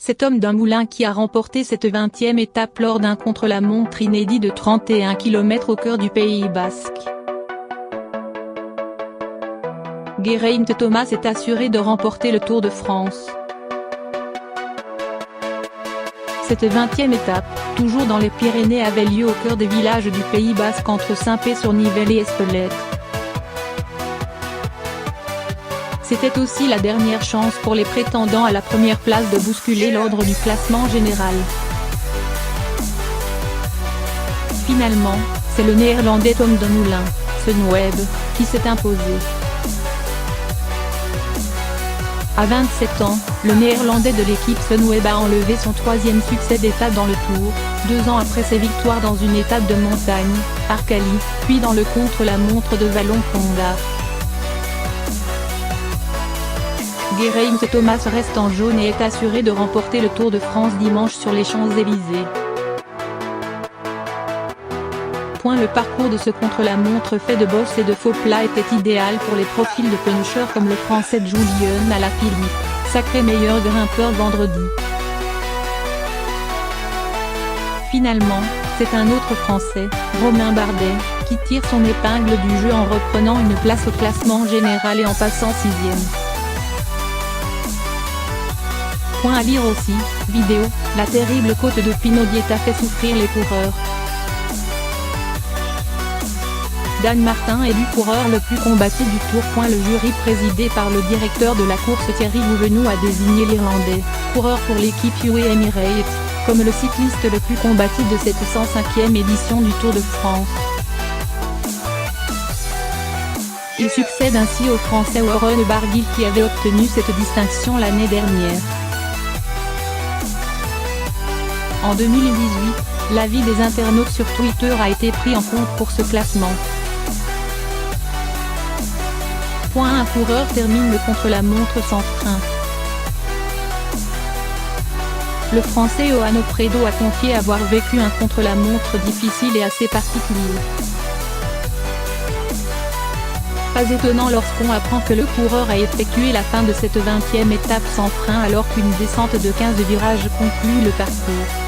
cet homme d'un moulin qui a remporté cette 20e étape lors d'un contre-la-montre inédit de 31 km au cœur du Pays Basque. Geraint Thomas est assuré de remporter le Tour de France. Cette 20e étape, toujours dans les Pyrénées, avait lieu au cœur des villages du Pays Basque entre Saint-Pé-sur-Nivelle et Espelette. C'était aussi la dernière chance pour les prétendants à la première place de bousculer l'ordre du classement général. Finalement, c'est le Néerlandais Tom Dumoulin, Sunweb, qui s'est imposé. À 27 ans, le Néerlandais de l'équipe Sunweb a enlevé son 3e succès d'étape dans le Tour, 2 ans après ses victoires dans une étape de montagne, Arcali, puis dans le contre-la-montre de Wallon-Condat. Geraint Thomas reste en jaune et est assuré de remporter le Tour de France dimanche sur les Champs-Élysées. Le parcours de ce contre-la-montre fait de bosses et de faux plats était idéal pour les profils de punchers comme le français Julien Alaphilippe, sacré meilleur grimpeur vendredi. Finalement, c'est un autre Français, Romain Bardet, qui tire son épingle du jeu en reprenant une place au classement général et en passant 6e. À lire aussi, vidéo, la terrible côte de Pinot Dieta fait souffrir les coureurs. Dan Martin élu coureur le plus combattu du Tour. Le jury présidé par le directeur de la course Thierry Gouvenou a désigné l'Irlandais, coureur pour l'équipe UE Emirates, comme le cycliste le plus combattu de cette 105e édition du Tour de France. Il succède ainsi au Français Warren Barguil qui avait obtenu cette distinction l'année dernière. En 2018, l'avis des internautes sur Twitter a été pris en compte pour ce classement. Un coureur termine le contre-la-montre sans frein. Le Français Johan Opredo a confié avoir vécu un contre-la-montre difficile et assez particulier. Pas étonnant lorsqu'on apprend que le coureur a effectué la fin de cette 20e étape sans frein alors qu'une descente de 15 virages conclut le parcours.